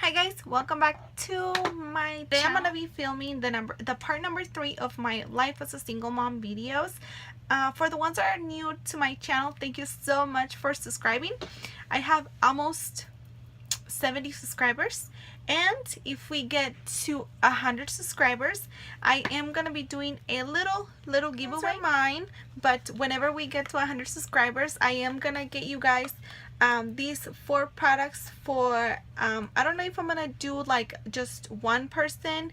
Hi guys, welcome back to my channel. I'm gonna be filming the part number 3 of my life as a single mom videos. For the ones that are new to my channel, thank you so much for subscribing. I have almost 70 subscribers, and if we get to 100 subscribers, I am gonna be doing a little giveaway mine. But whenever we get to 100 subscribers, I am gonna get you guys these 4 products for I don't know if I'm gonna do like just one person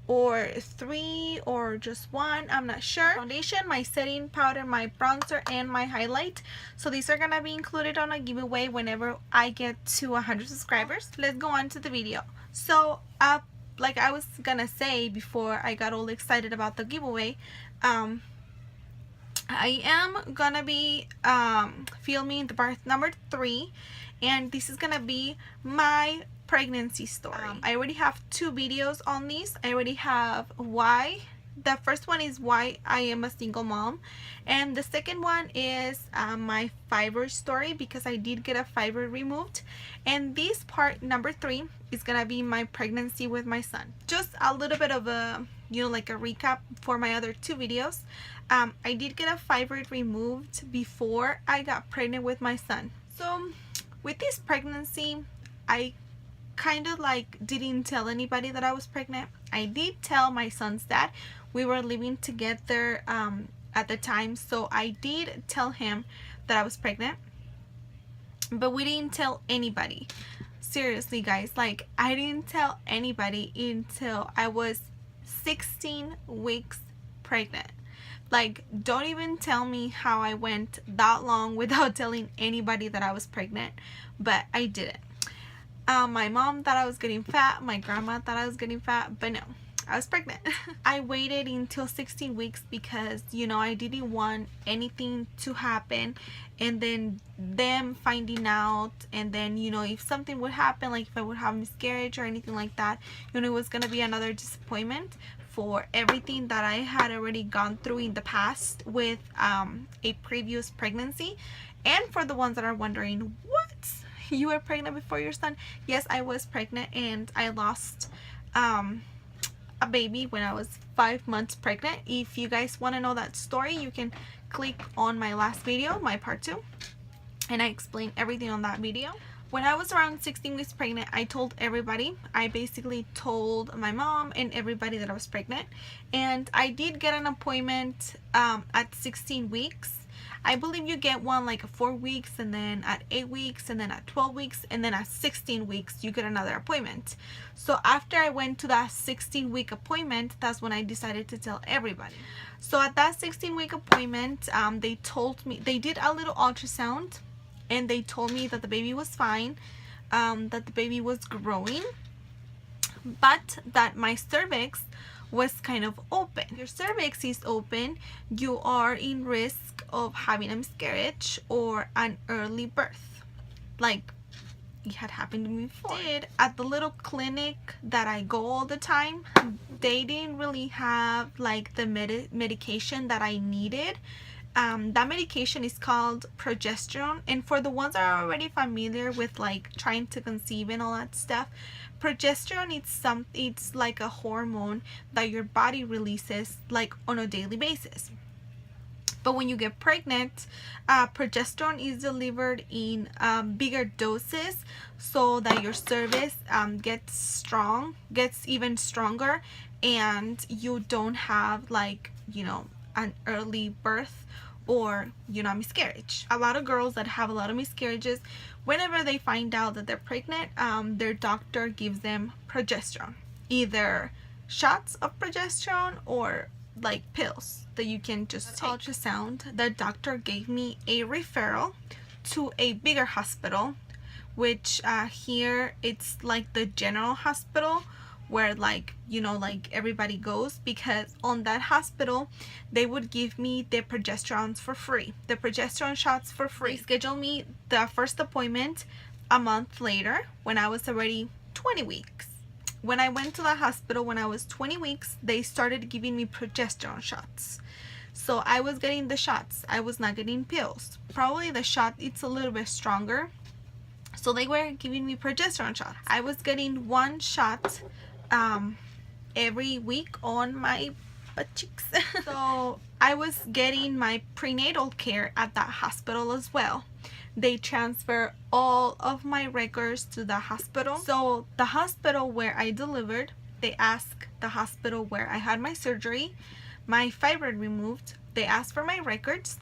or 3 or just one, I'm not sure. Foundation, my setting powder, my bronzer, and my highlight. So these are gonna be included on a giveaway whenever I get to 100 subscribers. Let's go on to the video. So like I was gonna say before I got all excited about the giveaway, I am gonna be filming the part number 3, and this is gonna be my pregnancy story. I already have 2 videos on these. I already have why. The first one is why I am a single mom, and the second one is my fibroid story, because I did get a fibroid removed. And this part number 3 is gonna be my pregnancy with my son. Just a little bit of a, like a recap for my other 2 videos. I did get a fibroid removed before I got pregnant with my son. So with this pregnancy, I kind of like didn't tell anybody that I was pregnant. I did tell my son's dad. We were living together at the time, so I did tell him that I was pregnant, but we didn't tell anybody. Seriously guys, like I didn't tell anybody until I was 16 weeks pregnant. Like, don't even tell me how I went that long without telling anybody that I was pregnant, but I didn't. My mom thought I was getting fat, my grandma thought I was getting fat, but no, I was pregnant. I waited until 16 weeks because, I didn't want anything to happen and then them finding out, and then, if something would happen, like if I would have miscarriage or anything like that, it was gonna be another disappointment for everything that I had already gone through in the past with a previous pregnancy. And for the ones that are wondering, what? You were pregnant before your son? Yes, I was pregnant, and I lost a baby when I was 5 months pregnant. If you guys want to know that story, you can click on my last video, my part 2, and I explain everything on that video. When I was around 16 weeks pregnant, I told everybody. I basically told my mom and everybody that I was pregnant, and I did get an appointment at 16 weeks. I believe you get one like 4 weeks, and then at 8 weeks, and then at 12 weeks, and then at 16 weeks you get another appointment. So after I went to that 16-week appointment, that's when I decided to tell everybody. So at that 16-week appointment, they told me, they did a little ultrasound, and they told me that the baby was fine, that the baby was growing, but that my cervix was kind of open. If your cervix is open, you are in risk of having a miscarriage or an early birth, like it had happened to me before. At the little clinic that I go all the time, they didn't really have like the medication that I needed. That medication is called progesterone, and for the ones that are already familiar with like trying to conceive and all that stuff, progesterone it's like a hormone that your body releases like on a daily basis. But when you get pregnant, progesterone is delivered in bigger doses, so that your cervix gets even stronger, and you don't have like an early birth or a miscarriage. A lot of girls that have a lot of miscarriages, whenever they find out that they're pregnant, their doctor gives them progesterone, either shots of progesterone or like pills that you can just take. Ultrasound, the doctor gave me a referral to a bigger hospital, which here it's like the general hospital, where like everybody goes, because on that hospital they would give me the progesterones for free, the progesterone shots for free. They scheduled me the first appointment a month later when I was already 20 weeks. When I went to the hospital when I was 20 weeks, they started giving me progesterone shots. So I was getting the shots, I was not getting pills. Probably the shot, it's a little bit stronger, So they were giving me progesterone shots. I was getting 1 shot every week on my butt cheeks. So I was getting my prenatal care at that hospital as well. They transfer all of my records to the hospital. So the hospital where I delivered, they asked the hospital where I had my surgery, my fibroid removed. They asked for my records,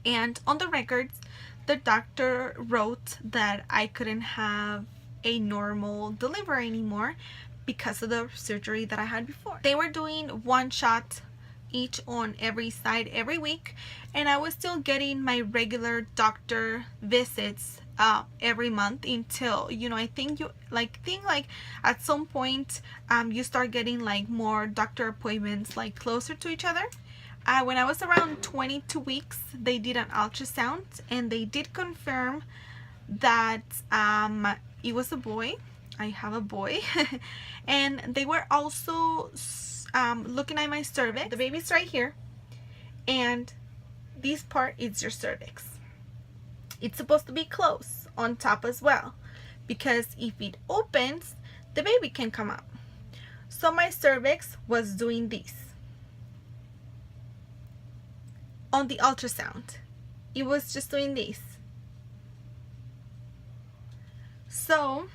and on the records the doctor wrote that I couldn't have a normal delivery anymore because of the surgery that I had before. They were doing 1 shot each on every side every week, and I was still getting my regular doctor visits every month until, you know, I think at some point you start getting like more doctor appointments like closer to each other. When I was around 22 weeks, they did an ultrasound and they did confirm that it was a boy. I have a boy. And they were also looking at my cervix. The baby's right here, and this part is your cervix. It's supposed to be close on top as well, because if it opens, the baby can come out. So my cervix was doing this. On the ultrasound, it was just doing this. So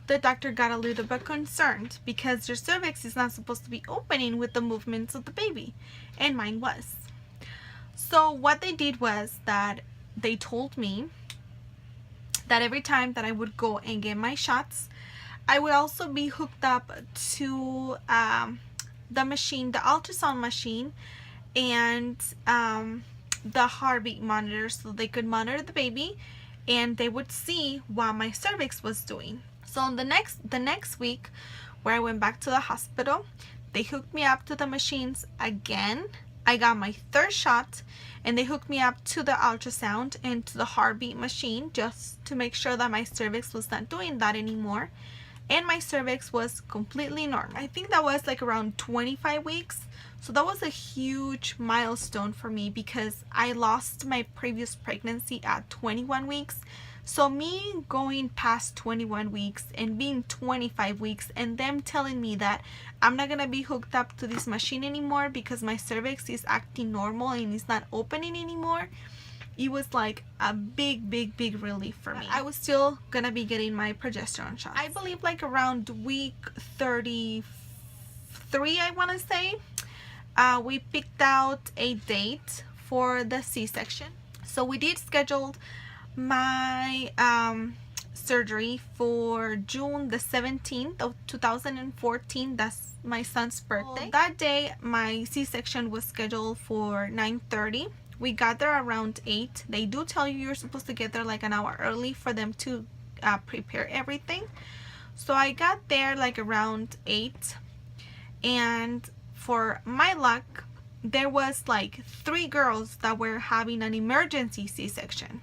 the doctor got a little bit concerned because your cervix is not supposed to be opening with the movements of the baby, and mine was. So what they did was that they told me that every time that I would go and get my shots, I would also be hooked up to the machine, the ultrasound machine, and the heartbeat monitor, so they could monitor the baby and they would see what my cervix was doing. So the next week, where I went back to the hospital, they hooked me up to the machines again. I got my 3rd shot, and they hooked me up to the ultrasound and to the heartbeat machine just to make sure that my cervix was not doing that anymore, and my cervix was completely normal. I think that was like around 25 weeks. So that was a huge milestone for me because I lost my previous pregnancy at 21 weeks. So me going past 21 weeks and being 25 weeks and them telling me that I'm not gonna be hooked up to this machine anymore because my cervix is acting normal and it's not opening anymore, it was like a big relief for me. I was still gonna be getting my progesterone shots. I believe like around week 33, I want to say, we picked out a date for the C-section. So we did schedule my surgery for June the 17th of 2014. That's my son's birthday. So that day my C-section was scheduled for 9:30. We got there around 8. They do tell you you're supposed to get there like an hour early for them to prepare everything. So I got there like around 8, and for my luck, there was like 3 girls that were having an emergency C-section.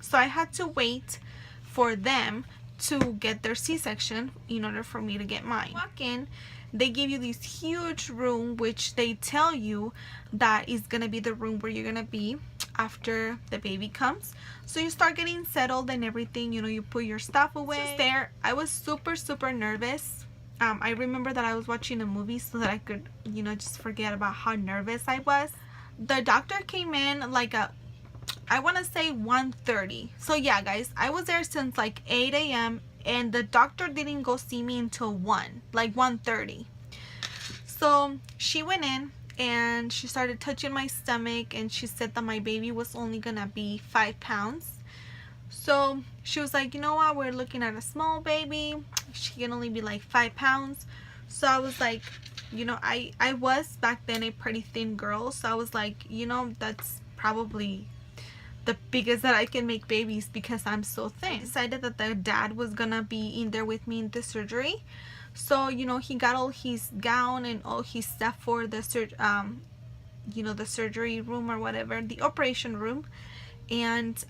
So I had to wait for them to get their C-section in order for me to get mine. Walk in, they give you this huge room, which they tell you that is gonna be the room where you're gonna be after the baby comes. So you start getting settled and everything, you know, you put your stuff away. Just there, I was super nervous. I remember that I was watching a movie so that I could, you know, just forget about how nervous I was. The doctor came in like I want to say 1:30. So yeah, guys, I was there since like 8 a.m. and the doctor didn't go see me until 1:30. So she went in and she started touching my stomach, and she said that my baby was only gonna be 5 pounds. So she was like, you know what, we're looking at a small baby, she can only be like 5 pounds. So I was like, you know, I was back then a pretty thin girl, so I was like, you know, that's probably the biggest that I can make babies because I'm so thin. I decided that the dad was gonna be in there with me in the surgery. So, you know, he got all his gown and all his stuff for the you know, the surgery room or whatever, the operation room. And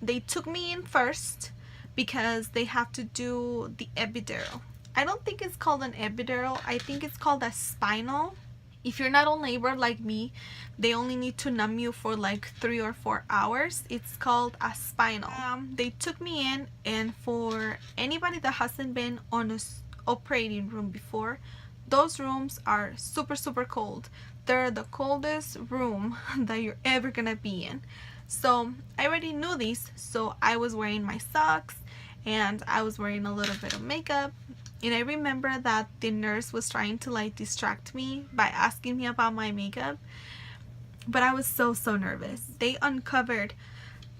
they took me in first because they have to do the epidural. I don't think it's called an epidural. I think it's called a spinal. If you're not on labor like me, they only need to numb you for like 3 or 4 hours. It's called a spinal. They took me in, and for anybody that hasn't been on a operating room before, those rooms are super cold. They're the coldest room that you're ever gonna be in. So I already knew this, so I was wearing my socks and I was wearing a little bit of makeup. And I remember that the nurse was trying to like distract me by asking me about my makeup, but I was so nervous. They uncovered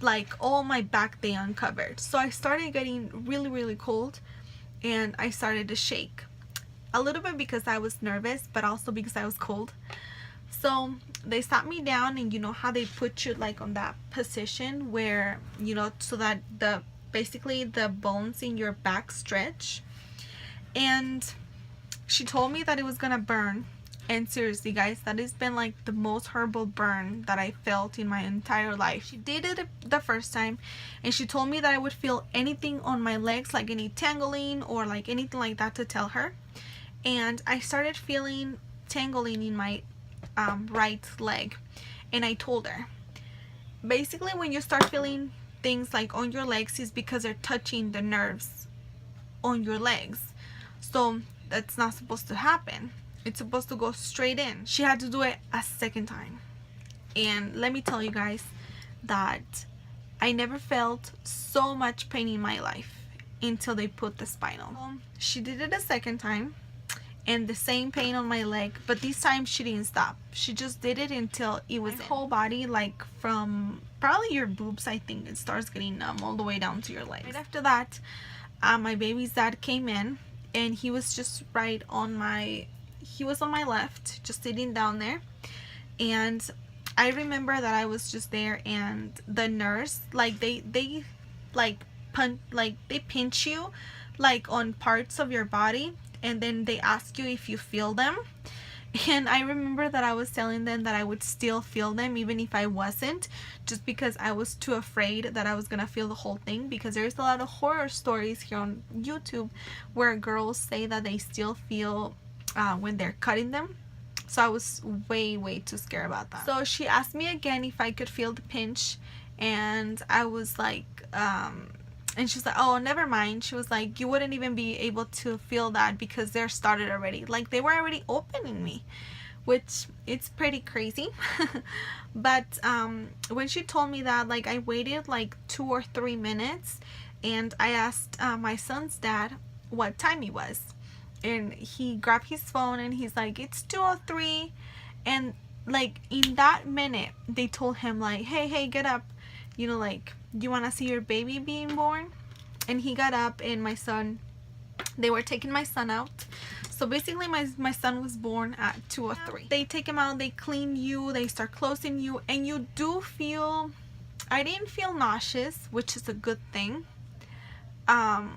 like all my back, they uncovered. So I started getting really cold, and I started to shake. A little bit because I was nervous, but also because I was cold. So they sat me down, and you know how they put you like on that position where, you know, so that basically the bones in your back stretch. And she told me that it was gonna burn, and seriously guys, that has been like the most horrible burn that I felt in my entire life. She did it the first time, and she told me that I would feel anything on my legs, like any tangling or like anything like that, to tell her. And I started feeling tangling in my right leg, and I told her, basically when you start feeling things like on your legs, is because they're touching the nerves on your legs. So that's not supposed to happen. It's supposed to go straight in. She had to do it a second time, and let me tell you guys that I never felt so much pain in my life until they put the spinal. She did it a second time, and the same pain on my leg, but this time she didn't stop. She just did it until it was my whole body, like from probably your boobs, I think it starts getting numb all the way down to your legs. Right after that, my baby's dad came in, and he was just right on my, he was on my left, just sitting down there. And I remember that I was just there, and the nurse, like they like they pinch you like on parts of your body, and then they ask you if you feel them. And I remember that I was telling them that I would still feel them even if I wasn't, just because I was too afraid that I was gonna feel the whole thing, because there's a lot of horror stories here on YouTube where girls say that they still feel when they're cutting them. So I was way too scared about that. So she asked me again if I could feel the pinch, and I was like and she was like, oh, never mind. She was like, you wouldn't even be able to feel that because they're started already. Like, they were already opening me, which it's pretty crazy. But when she told me that, like, I waited like 2 or 3 minutes, and I asked my son's dad what time it was. And he grabbed his phone, and he's like, it's 2:03. And like in that minute, they told him like, hey, get up. You know, like, you want to see your baby being born? And he got up, and my son, they were taking my son out. So basically my son was born at 2:03. They take him out, they clean you, they start closing you, and you do feel, I didn't feel nauseous, which is a good thing. But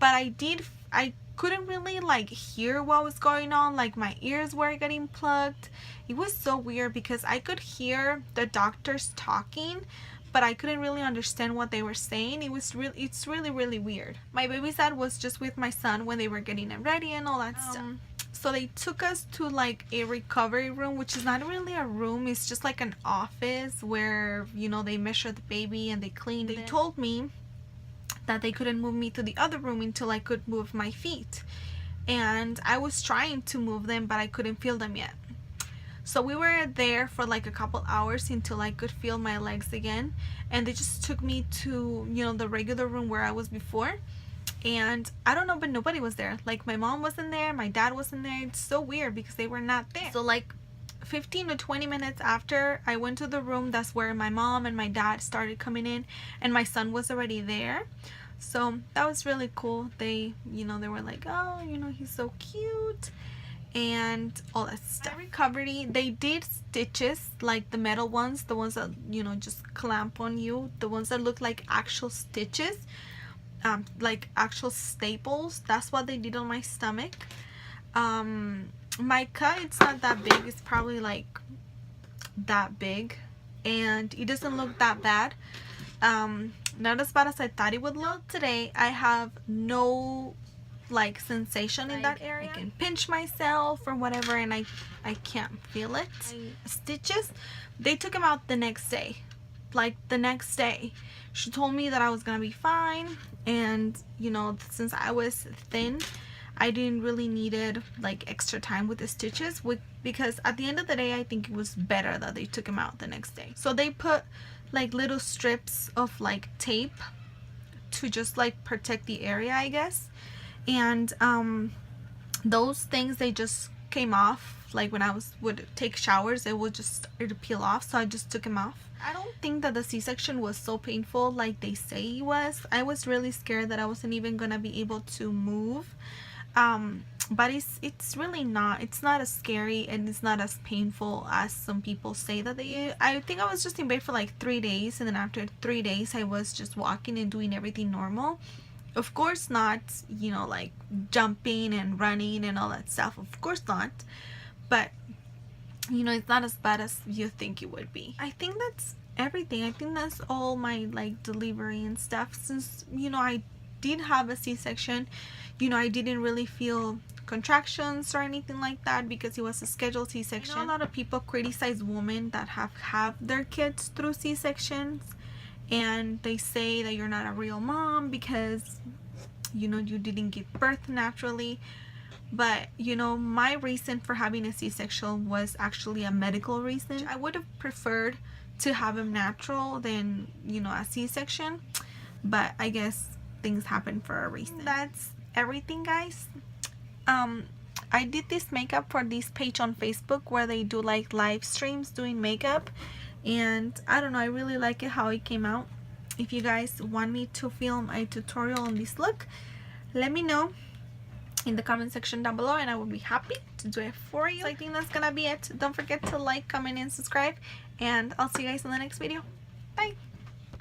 I couldn't really like hear what was going on. Like, my ears were getting plugged. It was so weird because I could hear the doctors talking, but I couldn't really understand what they were saying. It's really weird. My baby's dad was just with my son when they were getting him ready and all that stuff. So they took us to like a recovery room, which is not really a room, it's just like an office where, you know, they measure the baby and they clean it. They told me that they couldn't move me to the other room until I could move my feet. And I was trying to move them, but I couldn't feel them yet. So we were there for like a couple hours until I could feel my legs again. And they just took me to, you know, the regular room where I was before. And I don't know, but nobody was there. Like, my mom wasn't there, my dad wasn't there. It's so weird because they were not there. So like 15 to 20 minutes after I went to the room, that's where my mom and my dad started coming in, and my son was already there. So that was really cool. They, you know, they were like, oh, you know, he's so cute and all that stuff. Recovery, they did stitches, like the metal ones, the ones that, you know, just clamp on you, the ones that look like actual stitches, like actual staples. That's what they did on my stomach. My cut, it's not that big, it's probably like that big, and it doesn't look that bad. Not as bad as I thought it would look. Today I have no like sensation in that area. I can pinch myself or whatever, and I can't feel it. Stitches, they took them out the next day. Like the next day, she told me that I was gonna be fine, and you know, since I was thin, I didn't really needed like extra time with the stitches, because at the end of the day, I think it was better that they took them out the next day. So they put like little strips of like tape to just like protect the area, I guess, and those things, they just came off. Like when I would take showers, it would just start to peel off, so I just took them off. I don't think that the C-section was so painful like they say it was. I was really scared that I wasn't even gonna be able to move, but it's really not. It's not as scary, and it's not as painful as some people say that they is. I think I was just in bed for like 3 days, and then after 3 days I was just walking and doing everything normal. Of course not, you know, like jumping and running and all that stuff, of course not, but you know, it's not as bad as you think it would be. I think that's everything. I think that's all my like delivery and stuff. Since, you know, I did have a C-section, you know, I didn't really feel contractions or anything like that because it was a scheduled C-section. I know a lot of people criticize women that have their kids through C-sections, and they say that you're not a real mom because, you know, you didn't give birth naturally. But, you know, my reason for having a C-section was actually a medical reason. I would have preferred to have him natural than, you know, a C-section, but I guess things happen for a reason. That's everything, guys. I did this makeup for this page on Facebook where they do like live streams doing makeup, and I don't know, I really like it how it came out. If you guys want me to film a tutorial on this look, let me know in the comment section down below, and I will be happy to do it for you. So I think that's gonna be it. Don't forget to like, comment, and subscribe, and I'll see you guys in the next video. Bye.